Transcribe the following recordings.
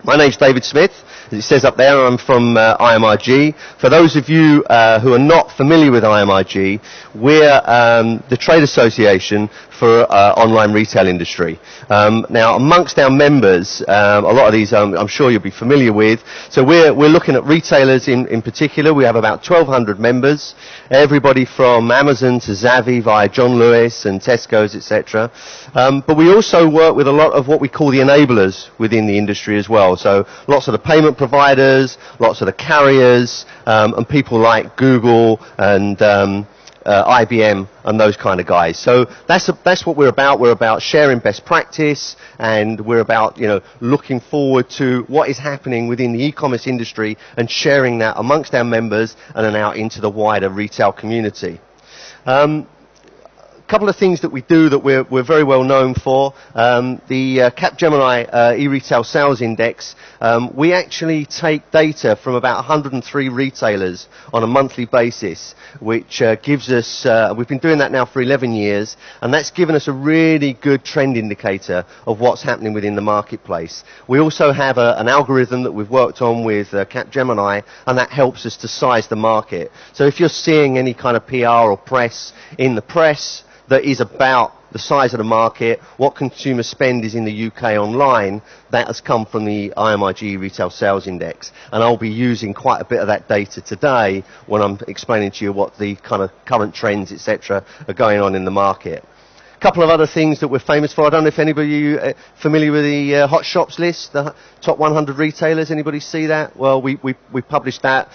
My name's David Smith. As it says up there, I'm from IMRG. For those of you who are not familiar with IMRG, we're the trade association for online retail industry. Now, amongst our members, a lot of these I'm sure you'll be familiar with. So we're looking at retailers in particular. We have about 1,200 members, everybody from Amazon to Zavvi via John Lewis and Tesco's, etc. But we also work with a lot of what we call the enablers within the industry as well. So lots of the payment providers, lots of the carriers, and people like Google and IBM and those kind of guys. So that's what we're about. We're about sharing best practice, and we're about, you know, looking forward to what is happening within the e-commerce industry and sharing that amongst our members and then out into the wider retail community. Couple of things that we do that we're very well known for. The Capgemini e-retail sales index, we actually take data from about 103 retailers on a monthly basis, which gives us, we've been doing that now for 11 years, and that's given us a really good trend indicator of what's happening within the marketplace. We also have an algorithm that we've worked on with Capgemini, and that helps us to size the market. So if you're seeing any kind of PR or press in the press that is about the size of the market, what consumer spend is in the UK online, that has come from the IMRG Retail Sales Index. And I'll be using quite a bit of that data today when I'm explaining to you what the kind of current trends, etc., are going on in the market. A couple of other things that we're famous for. I don't know if anybody familiar with the Hot Shops list, the top 100 retailers. Anybody see that? Well, we published that.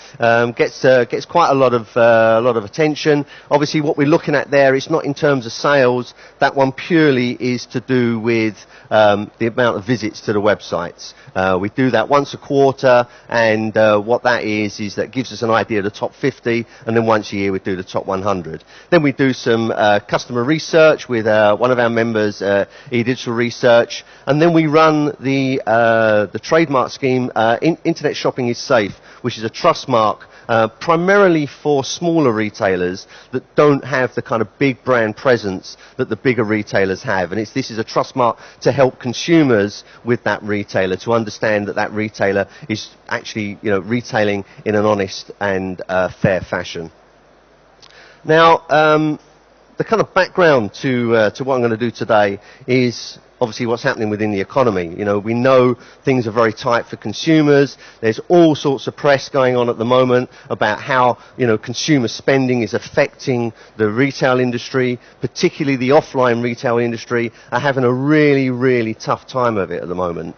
Gets quite a lot of attention. Obviously, what we're looking at there, it's not in terms of sales. That one purely is to do with the amount of visits to the websites. We do that once a quarter, and what that is that gives us an idea of the top 50, and then once a year we do the top 100. Then we do some customer research with one of our members, eDigital Research, and then we run the trademark scheme, Internet Shopping is Safe, which is a trust mark primarily for smaller retailers that don't have the kind of big brand presence that the bigger retailers have. And this is a trust mark to help consumers with that retailer to understand that that retailer is actually, you know, retailing in an honest and fair fashion. Now, the kind of background to what I'm going to do today is obviously what's happening within the economy. You know, we know things are very tight for consumers. There's all sorts of press going on at the moment about how, you know, consumer spending is affecting the retail industry, particularly the offline retail industry, are having a really, really tough time of it at the moment.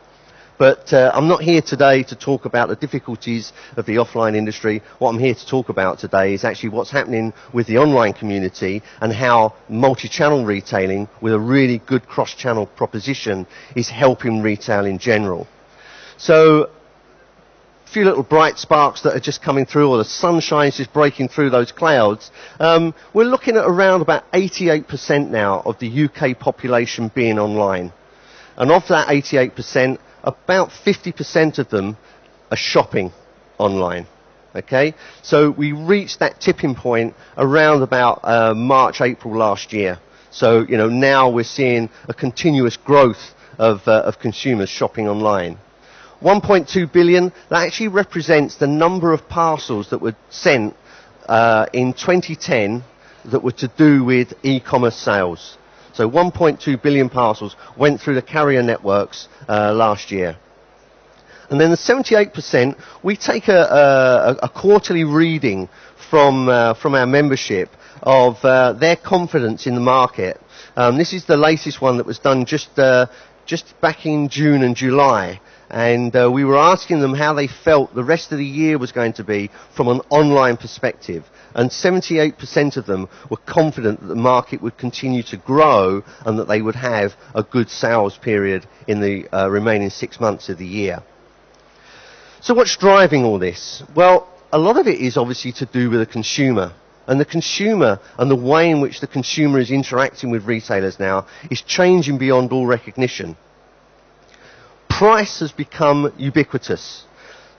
But I'm not here today to talk about the difficulties of the offline industry. What I'm here to talk about today is actually what's happening with the online community and how multi-channel retailing with a really good cross-channel proposition is helping retail in general. So a few little bright sparks that are just coming through, or the sunshine is just breaking through those clouds. We're looking at around about 88% now of the UK population being online. And of that 88%, about 50% of them are shopping online. Okay, so we reached that tipping point around about March, April last year. So, you know, now we're seeing a continuous growth of consumers shopping online. 1.2 billion, that actually represents the number of parcels that were sent in 2010 that were to do with e-commerce sales. So 1.2 billion parcels went through the carrier networks last year. And then the 78%, we take a quarterly reading from our membership of their confidence in the market. This is the latest one that was done just back in June and July. And we were asking them how they felt the rest of the year was going to be from an online perspective. And 78% of them were confident that the market would continue to grow and that they would have a good sales period in the remaining 6 months of the year. So what's driving all this? Well, a lot of it is obviously to do with the consumer. And the consumer and the way in which the consumer is interacting with retailers now is changing beyond all recognition. Price has become ubiquitous.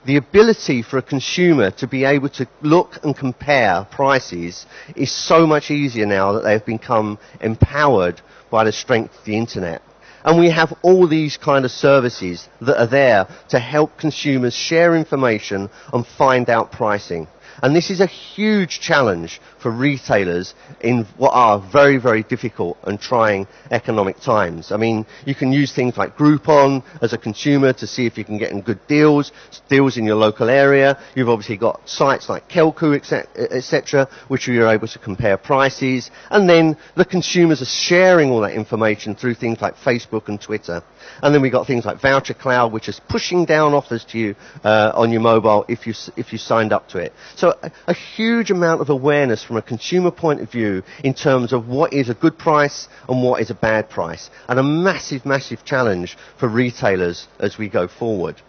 The ability for a consumer to be able to look and compare prices is so much easier now that they've become empowered by the strength of the internet. And we have all these kind of services that are there to help consumers share information and find out pricing. And this is a huge challenge for retailers in what are very, very difficult and trying economic times. I mean, you can use things like Groupon as a consumer to see if you can get good deals in your local area. You've obviously got sites like Kelku, etc., which you're able to compare prices. And then the consumers are sharing all that information through things like Facebook and Twitter. And then we've got things like Voucher Cloud, which is pushing down offers to you on your mobile if you signed up to it. So a huge amount of awareness from a consumer point of view in terms of what is a good price and what is a bad price. And a massive, massive challenge for retailers as we go forward.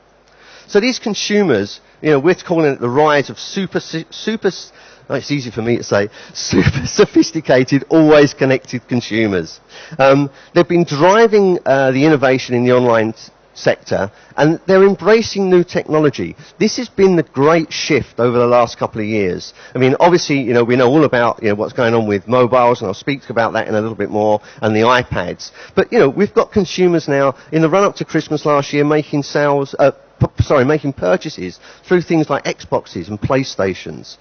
So these consumers, we're calling it the rise of it's easy for me to say, super sophisticated, always connected consumers. They've been driving the innovation in the online sector, and they're embracing new technology. This has been the great shift over the last couple of years. I mean, obviously, we know all about, what's going on with mobiles, and I'll speak about that in a little bit more, and the iPads. But, we've got consumers now, in the run-up to Christmas last year, making purchases through things like Xboxes and PlayStations.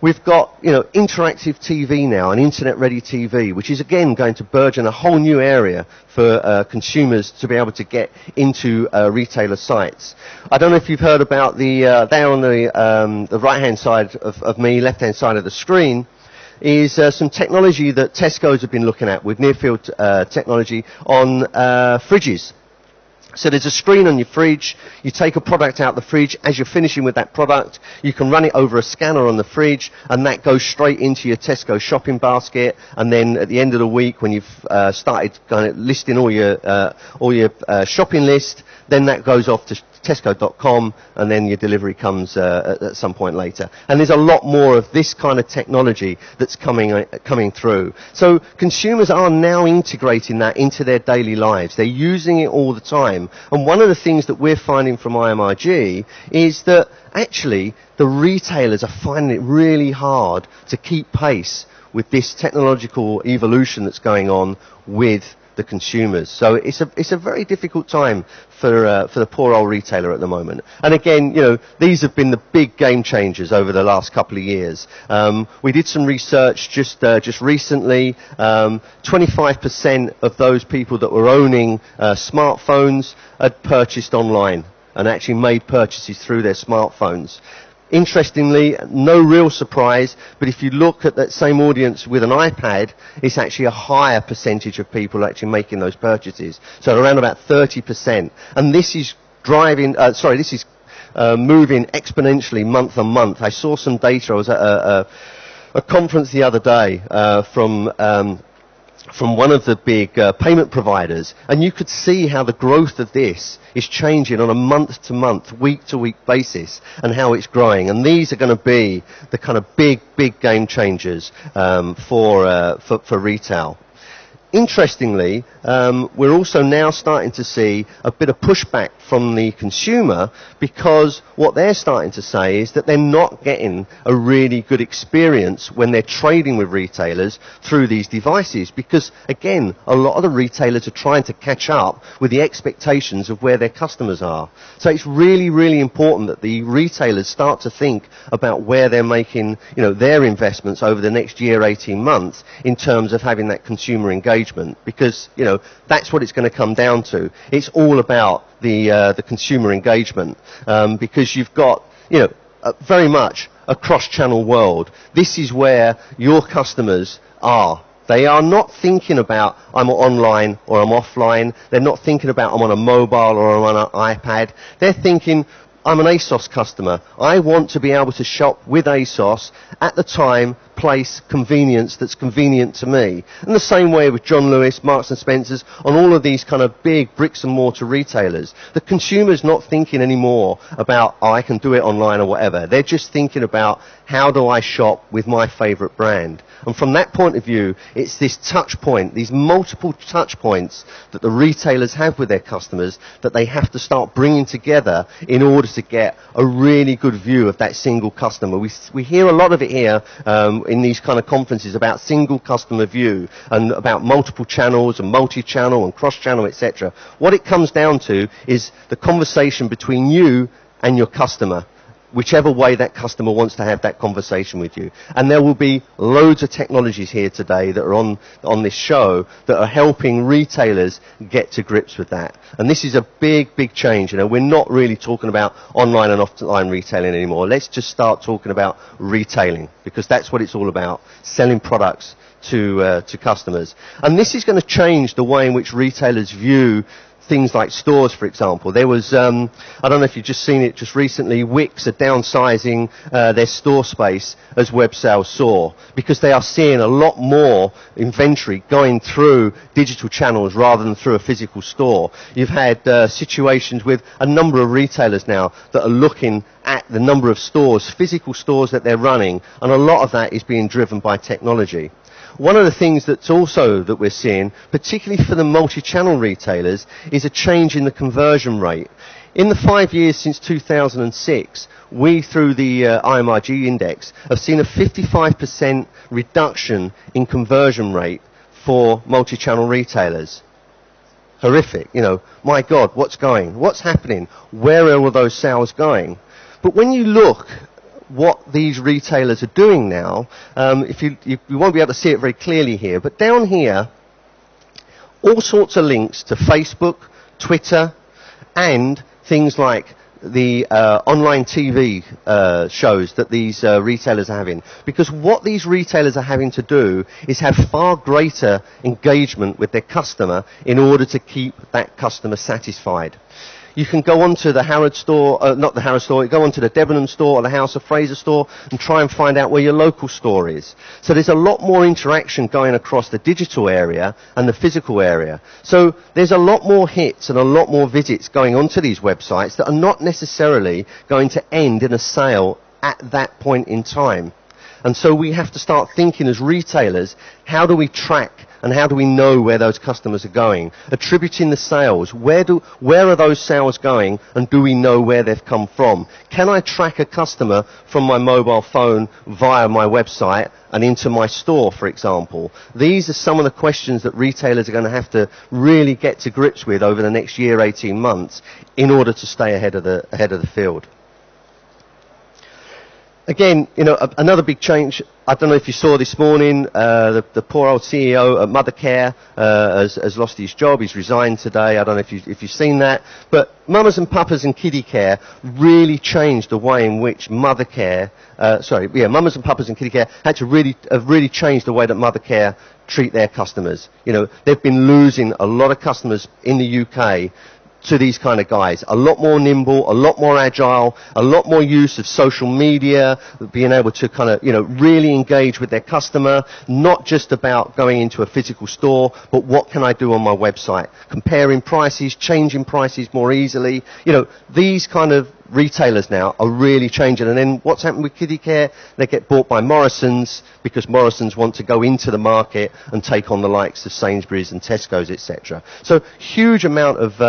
We've got, interactive TV now, and internet-ready TV, which is again going to burgeon a whole new area for consumers to be able to get into retailer sites. I don't know if you've heard about there on the right-hand side of me, left-hand side of the screen, is some technology that Tesco's have been looking at with near-field technology on fridges. So there's a screen on your fridge, you take a product out of the fridge, as you're finishing with that product, you can run it over a scanner on the fridge, and that goes straight into your Tesco shopping basket, and then at the end of the week, when you've started kind of listing all your shopping list, then that goes off to Tesco.com, and then your delivery comes at some point later. And there's a lot more of this kind of technology that's coming through. So consumers are now integrating that into their daily lives. They're using it all the time. And one of the things that we're finding from IMRG is that actually the retailers are finding it really hard to keep pace with this technological evolution that's going on with the consumers. So it's a very difficult time for the poor old retailer at the moment. And again, these have been the big game changers over the last couple of years. We did some research just recently. 25% of those people that were owning smartphones had purchased online and actually made purchases through their smartphones. Interestingly, no real surprise, but if you look at that same audience with an iPad, it's actually a higher percentage of people actually making those purchases. So around about 30%. And this is moving exponentially month on month. I saw some data. I was at a conference the other day from one of the big payment providers, and you could see how the growth of this is changing on a month-to-month, week-to-week basis, and how it's growing. And these are going to be the kind of big game changers for retail. Interestingly, we're also now starting to see a bit of pushback from the consumer, because what they're starting to say is that they're not getting a really good experience when they're trading with retailers through these devices, because again, a lot of the retailers are trying to catch up with the expectations of where their customers are. So it's really, really important that the retailers start to think about where they're making, their investments over the next year, 18 months, in terms of having that consumer engagement, because, that's what it's going to come down to. It's all about the consumer engagement, because you've got, very much a cross-channel world. This is where your customers are. They are not thinking about I'm online or I'm offline. They're not thinking about I'm on a mobile or I'm on an iPad. They're thinking I'm an ASOS customer. I want to be able to shop with ASOS at the time, place, convenience that's convenient to me. And the same way with John Lewis, Marks and Spencer's, on all of these kind of big bricks and mortar retailers. The consumer's not thinking anymore about, I can do it online or whatever. They're just thinking about, how do I shop with my favourite brand? And from that point of view, it's this touch point, these multiple touch points that the retailers have with their customers that they have to start bringing together in order to get a really good view of that single customer. We hear a lot of it here in these kind of conferences about single customer view and about multiple channels and multi-channel and cross-channel, etc. What it comes down to is the conversation between you and your customer, whichever way that customer wants to have that conversation with you. And there will be loads of technologies here today that are on this show that are helping retailers get to grips with that. And this is a big, big change. You know, we're not really talking about online and offline retailing anymore. Let's just start talking about retailing, because that's what it's all about, selling products to customers. And this is going to change the way in which retailers view things like stores, for example. There was, I don't know if you've just seen it just recently, Wix are downsizing their store space as web sales soar, because they are seeing a lot more inventory going through digital channels rather than through a physical store. You've had situations with a number of retailers now that are looking at the number of stores, physical stores that they're running, and a lot of that is being driven by technology. One of the things that's also that we're seeing, particularly for the multi-channel retailers, is a change in the conversion rate. In the 5 years since 2006, we, through the IMRG index, have seen a 55% reduction in conversion rate for multi-channel retailers. Horrific, you know, my God, what's happening? Where are all those sales going? But when you look what these retailers are doing now, you won't be able to see it very clearly here, but down here, all sorts of links to Facebook, Twitter, and things like the online TV shows that these retailers are having. Because what these retailers are having to do is have far greater engagement with their customer in order to keep that customer satisfied. You can go onto the Harrods store, not the Harrods store, you go onto the Debenham store or the House of Fraser store and try and find out where your local store is. So there's a lot more interaction going across the digital area and the physical area. So there's a lot more hits and a lot more visits going onto these websites that are not necessarily going to end in a sale at that point in time. And so we have to start thinking as retailers, how do we track and how do we know where those customers are going? Attributing the sales, where are those sales going, and do we know where they've come from? Can I track a customer from my mobile phone via my website and into my store, for example? These are some of the questions that retailers are going to have to really get to grips with over the next year, 18 months, in order to stay ahead of the field. Again, you know, another big change. I don't know if you saw this morning, the poor old CEO at Mothercare has lost his job. He's resigned today. I don't know if you've seen that. But Mamas and Papas and Kiddie Care really changed the way in which Mamas and Papas and Kiddie Care have really changed the way that Mothercare treat their customers. You know, they've been losing a lot of customers in the UK to these kind of guys. A lot more nimble, a lot more agile, a lot more use of social media, being able to kind of, you know, really engage with their customer, not just about going into a physical store, but what can I do on my website? Comparing prices, changing prices more easily. You know, these kind of retailers now are really changing. And then what's happened with Kiddie Care? They get bought by Morrisons because Morrisons want to go into the market and take on the likes of Sainsbury's and Tesco's, etc. So huge amount of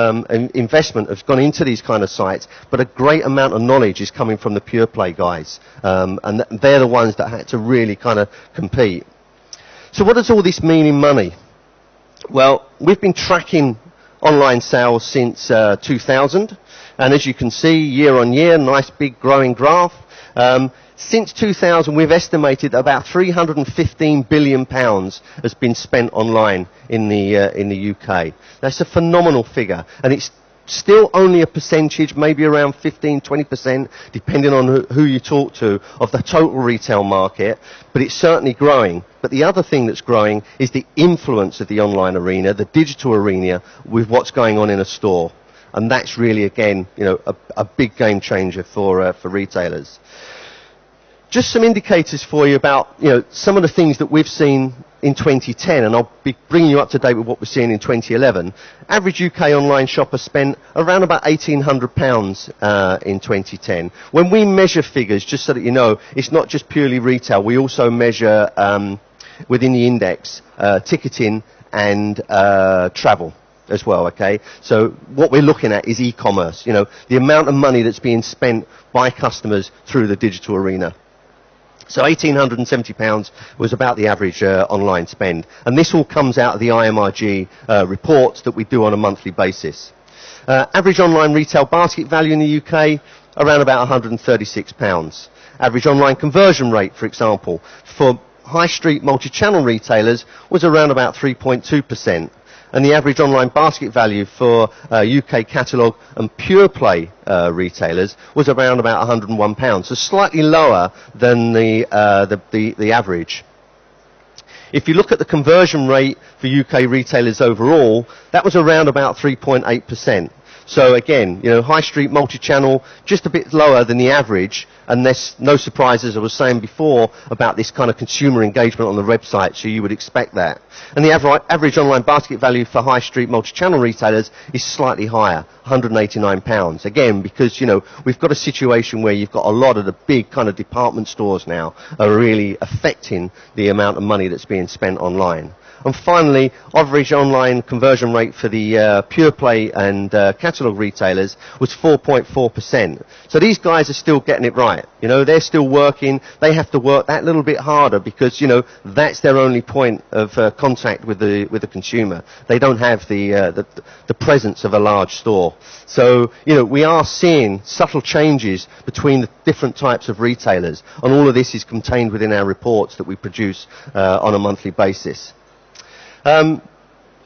investment has gone into these kind of sites, but a great amount of knowledge is coming from the pure play guys. And they're the ones that had to really kind of compete. So what does all this mean in money? Well, we've been tracking online sales since 2000. And as you can see, year on year, nice big growing graph. Since 2000, we've estimated that about £315 billion has been spent online in the UK. That's a phenomenal figure, and it's still only a percentage, maybe around 15-20%, depending on who you talk to, of the total retail market, but it's certainly growing. But the other thing that's growing is the influence of the online arena, the digital arena, with what's going on in a store. And that's really, again, you know, a big game changer for retailers. Just some indicators for you about, you know, some of the things that we've seen in 2010, and I'll be bringing you up to date with what we're seeing in 2011. Average UK online shopper spent around about £1,800 in 2010. When we measure figures, just so that you know, it's not just purely retail. We also measure within the index ticketing and travel as well, okay? So what we're looking at is e-commerce, you know, the amount of money that's being spent by customers through the digital arena. So £1,870 was about the average online spend. And this all comes out of the IMRG reports that we do on a monthly basis. Average online retail basket value in the UK, around about £136. Average online conversion rate, for example, for high street multi-channel retailers was around about 3.2%. And the average online basket value for UK catalogue and pure play retailers was around about £101, so slightly lower than the average. If you look at the conversion rate for UK retailers overall, that was around about 3.8%. So again, you know, high street multi-channel, just a bit lower than the average, and there's no surprise, as I was saying before, about this kind of consumer engagement on the website, so you would expect that. And the average online basket value for high street multi-channel retailers is slightly higher, £189. Again, because, you know, we've got a situation where you've got a lot of the big kind of department stores now are really affecting the amount of money that's being spent online. And finally, average online conversion rate for the pure play and catalogue retailers was 4.4%. So these guys are still getting it right. You know, they're still working. They have to work that little bit harder because, you know, that's their only point of contact with the consumer. They don't have the presence of a large store. So, you know, we are seeing subtle changes between the different types of retailers, and all of this is contained within our reports that we produce on a monthly basis.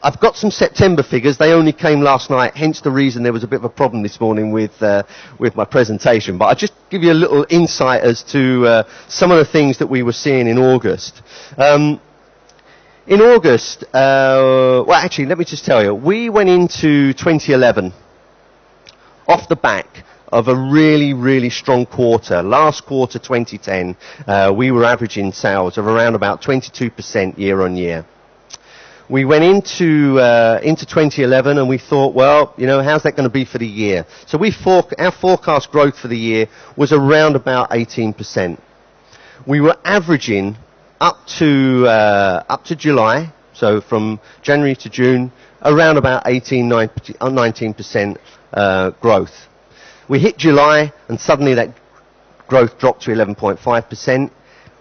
I've got some September figures. They only came last night, hence the reason there was a bit of a problem this morning with my presentation. But I'll just give you a little insight as to some of the things that we were seeing in August. In August, well, actually, let me just tell you, we went into 2011 off the back of a really, really strong quarter. Last quarter, 2010, we were averaging sales of around about 22% year on year. We went into 2011 and we thought, well, you know, how's that going to be for the year? So our forecast growth for the year was around about 18%. We were averaging up to July, so from January to June, around about 19% growth. We hit July and suddenly that growth dropped to 11.5%.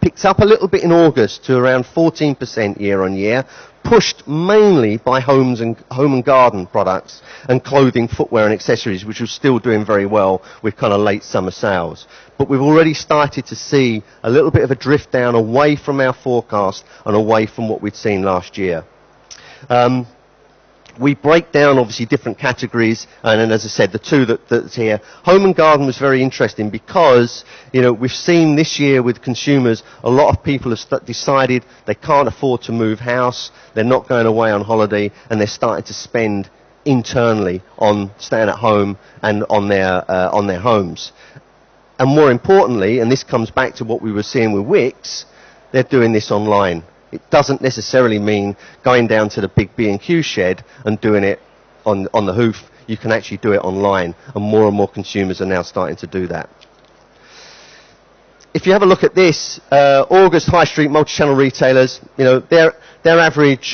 Picked up a little bit in August to around 14% year on year, pushed mainly by home and garden products and clothing, footwear and accessories, which was still doing very well with kind of late summer sales. But we've already started to see a little bit of a drift down away from our forecast and away from what we'd seen last year. We break down obviously different categories, and then, as I said, the two that's here. Home and garden was very interesting because, you know, we've seen this year with consumers, a lot of people have decided they can't afford to move house, they're not going away on holiday, and they're starting to spend internally on staying at home and on their homes. And more importantly, and this comes back to what we were seeing with Wix, they're doing this online. It doesn't necessarily mean going down to the big B&Q shed and doing it on the hoof. You can actually do it online, and more consumers are now starting to do that. If you have a look at this, August high street multi-channel retailers, you know, their average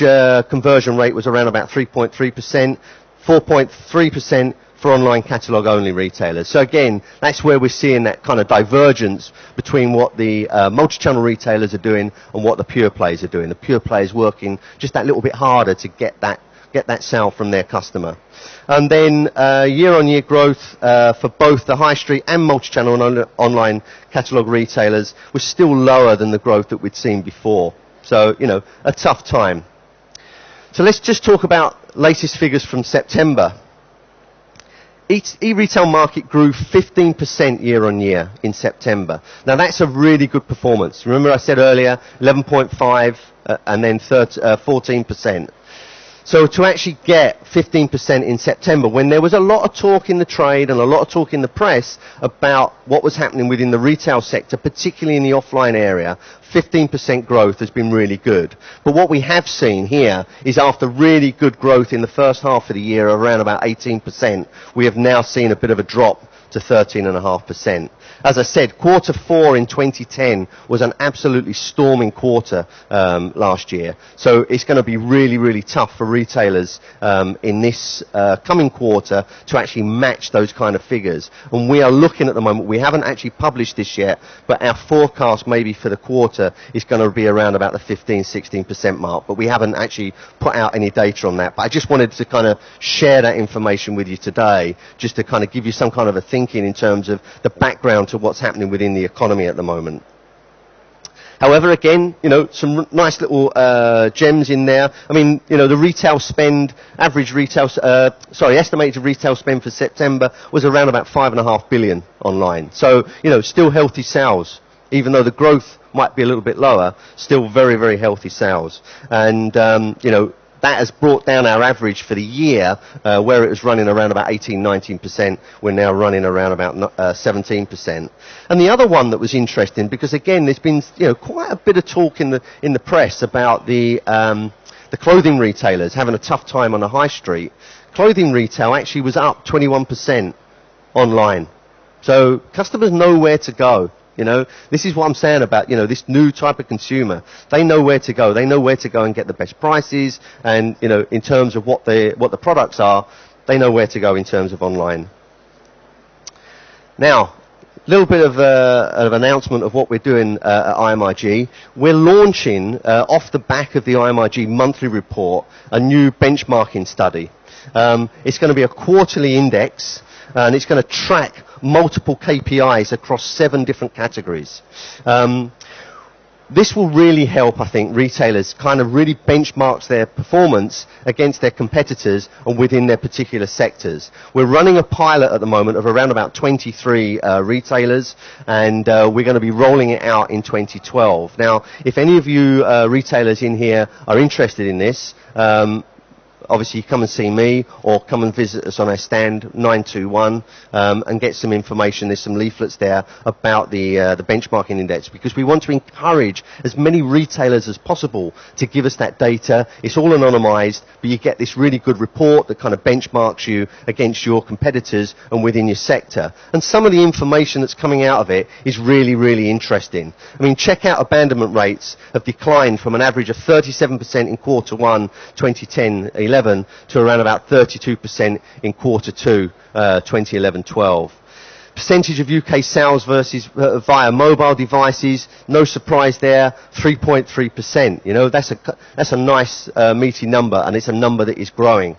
conversion rate was around about 3.3%, 4.3% for online catalogue only retailers. So again, that's where we're seeing that kind of divergence between what the multi-channel retailers are doing and what the pure plays are doing. The pure plays working just that little bit harder to get that sale from their customer. And then year-on-year growth for both the high street and multi-channel and online catalogue retailers was still lower than the growth that we'd seen before. So, you know, a tough time. So let's just talk about latest figures from September. E-retail market grew 15% year on year in September. Now that's a really good performance. Remember I said earlier 11.5 and then 14%. So to actually get 15% in September, when there was a lot of talk in the trade and a lot of talk in the press about what was happening within the retail sector, particularly in the offline area, 15% growth has been really good. But what we have seen here is after really good growth in the first half of the year, around about 18%, we have now seen a bit of a drop to 13.5%. As I said, quarter four in 2010 was an absolutely storming quarter last year. So it's going to be really, really tough for retailers in this coming quarter to actually match those kind of figures. And we are looking at the moment, we haven't actually published this yet, but our forecast maybe for the quarter is going to be around about the 15-16% mark, but we haven't actually put out any data on that. But I just wanted to kind of share that information with you today, just to kind of give you some kind of a thinking in terms of the background to what's happening within the economy at the moment. However, again, you know, some nice little gems in there. I mean, you know, the retail spend, estimated retail spend for September was around about 5.5 billion online. So, you know, still healthy sales, even though the growth might be a little bit lower, still very, very healthy sales. And, you know, that has brought down our average for the year, where it was running around about 18-19%. We're now running around about 17%. And the other one that was interesting, because again, there's been, you know, quite a bit of talk in the press about the clothing retailers having a tough time on the high street. Clothing retail actually was up 21% online. So customers know where to go. You know, this is what I'm saying about, you know, this new type of consumer. They know where to go. They know where to go and get the best prices. And, you know, in terms of what the products are, they know where to go in terms of online. Now, a little bit of an announcement of what we're doing at IMRG. We're launching, off the back of the IMRG monthly report, a new benchmarking study. It's going to be a quarterly index, and it's going to track multiple KPIs across 7 different categories. This will really help, I think, retailers kind of really benchmark their performance against their competitors and within their particular sectors. We're running a pilot at the moment of around about 23 retailers, and we're going to be rolling it out in 2012. Now, if any of you retailers in here are interested in this, obviously come and see me or come and visit us on our stand 921 and get some information. There's some leaflets there about the benchmarking index, because we want to encourage as many retailers as possible to give us that data. It's all anonymized, but you get this really good report that kind of benchmarks you against your competitors and within your sector. And some of the information that's coming out of it is really, really interesting. I mean, checkout abandonment rates have declined from an average of 37% in quarter 1 2010-11 to around about 32% in quarter 2 2011-12. Percentage of UK sales versus via mobile devices, no surprise there, 3.3%. You know, that's a nice meaty number, and it's a number that is growing.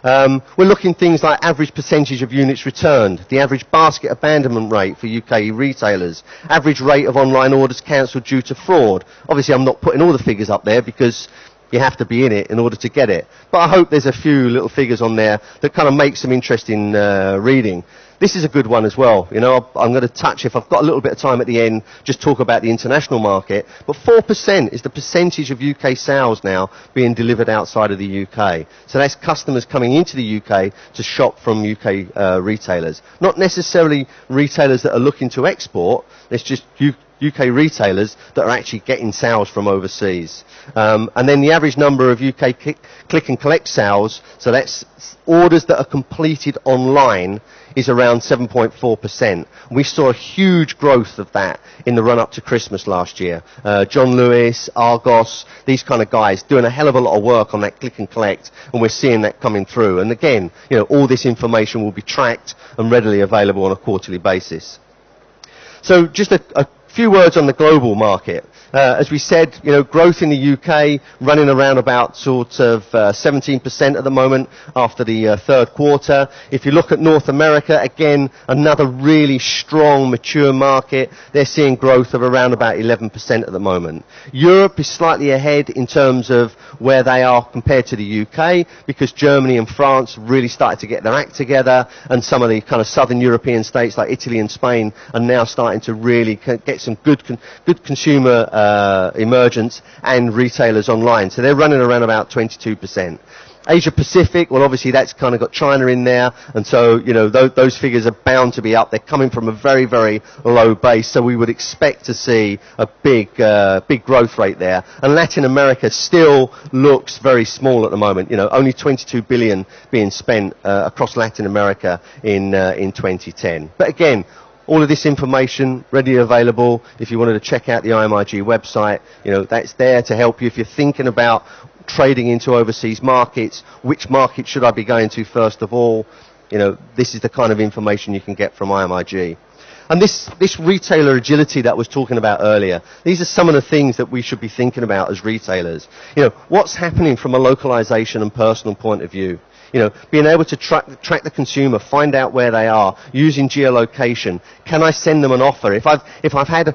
We're looking things like average percentage of units returned, the average basket abandonment rate for UK retailers, average rate of online orders cancelled due to fraud. Obviously, I'm not putting all the figures up there because you have to be in it in order to get it. But I hope there's a few little figures on there that kind of make some interesting reading. This is a good one as well. You know, I'm going to touch, if I've got a little bit of time at the end, just talk about the international market. But 4% is the percentage of UK sales now being delivered outside of the UK. So that's customers coming into the UK to shop from UK retailers. Not necessarily retailers that are looking to export. It's just UK retailers that are actually getting sales from overseas. And then the average number of UK click and collect sales, so that's orders that are completed online, is around 7.4%. We saw a huge growth of that in the run-up to Christmas last year. John Lewis, Argos, these kind of guys doing a hell of a lot of work on that click and collect, and we're seeing that coming through. And again, you know, all this information will be tracked and readily available on a quarterly basis. So just a few words on the global market. As we said, you know, growth in the UK running around about sort of 17% at the moment after the third quarter. If you look at North America, again, another really strong, mature market. They're seeing growth of around about 11% at the moment. Europe is slightly ahead in terms of where they are compared to the UK, because Germany and France really started to get their act together, and some of the kind of southern European states like Italy and Spain are now starting to really get some good consumer emergence and retailers online. So they're running around about 22%. Asia Pacific, well, obviously that's kind of got China in there, and so, you know, those figures are bound to be up. They're coming from a very, very low base, so we would expect to see a big growth rate there. And Latin America still looks very small at the moment. You know, only 22 billion being spent across Latin America in 2010. But again, all of this information readily available. If you wanted to check out the IMRG website, you know, that's there to help you if you're thinking about trading into overseas markets, which market should I be going to first of all. You know, this is the kind of information you can get from IMRG. And this retailer agility that I was talking about earlier, these are some of the things that we should be thinking about as retailers. You know, what's happening from a localization and personal point of view? You know, being able to track the consumer, find out where they are, using geolocation. Can I send them an offer? If I've had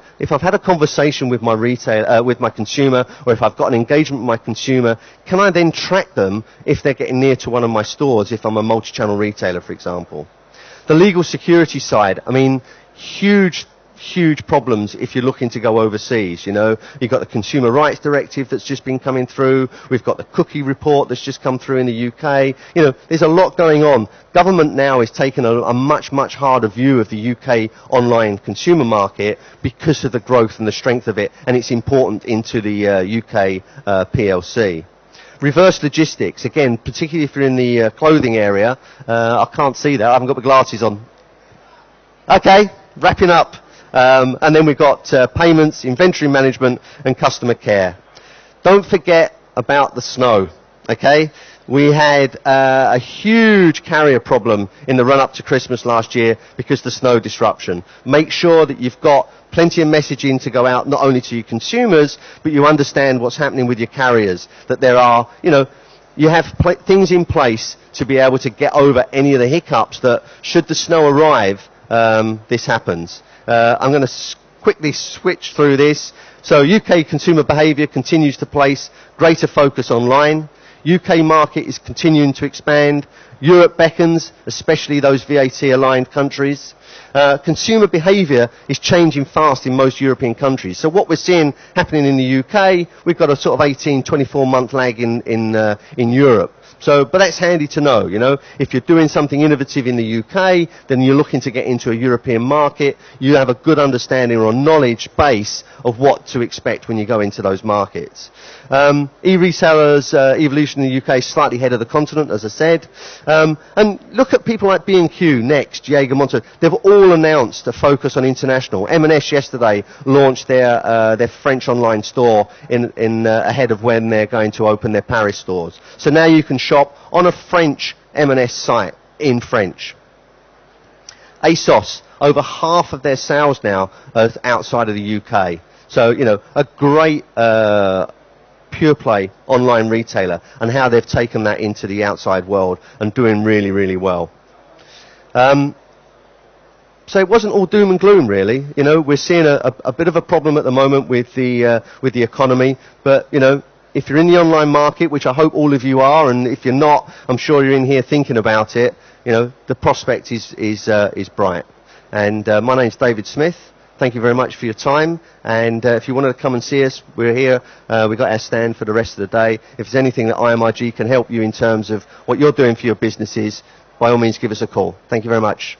a conversation with my with my consumer, or if I've got an engagement with my consumer, can I then track them if they're getting near to one of my stores, if I'm a multi-channel retailer, for example? The legal security side, I mean, huge problems if you're looking to go overseas. You know, you've got the Consumer Rights Directive that's just been coming through. We've got the cookie report that's just come through in the UK. You know, there's a lot going on. Government now is taking a much harder view of the UK online consumer market because of the growth and the strength of it, and it's important into the UK PLC. Reverse logistics, again, particularly if you're in the clothing area. I can't see that. I haven't got my glasses on. Okay, wrapping up. And then we've got payments, inventory management, and customer care. Don't forget about the snow, okay? We had a huge carrier problem in the run-up to Christmas last year because of the snow disruption. Make sure that you've got plenty of messaging to go out not only to your consumers, but you understand what's happening with your carriers, that there are, you know, you have things in place to be able to get over any of the hiccups that, should the snow arrive, this happens. I'm going to quickly switch through this. So UK consumer behaviour continues to place greater focus online. UK market is continuing to expand. Europe beckons, especially those VAT-aligned countries. Consumer behaviour is changing fast in most European countries. So what we're seeing happening in the UK, we've got a sort of 18-24-month lag in Europe. So, but that's handy to know, you know. If you're doing something innovative in the UK, then you're looking to get into a European market, you have a good understanding or knowledge base of what to expect when you go into those markets. E-resellers, evolution in the UK is slightly ahead of the continent, as I said. And look at people like B&Q, Next, Jaeger, Monster. They've all announced a focus on international. M&S yesterday launched their French online store ahead of when they're going to open their Paris stores. So now you can shop on a French M&S site in French. ASOS, over half of their sales now are outside of the UK. So, you know, a great pure play online retailer, and how they've taken that into the outside world and doing really well. So it wasn't all doom and gloom, really. You know, we're seeing a bit of a problem at the moment with the economy, but, you know, if you're in the online market, which I hope all of you are, and if you're not, I'm sure you're in here thinking about it, you know, the prospect is bright. And my name's David Smith. Thank you very much for your time. And if you wanted to come and see us, we're here. We've got our stand for the rest of the day. If there's anything that IMRG can help you in terms of what you're doing for your businesses, by all means, give us a call. Thank you very much.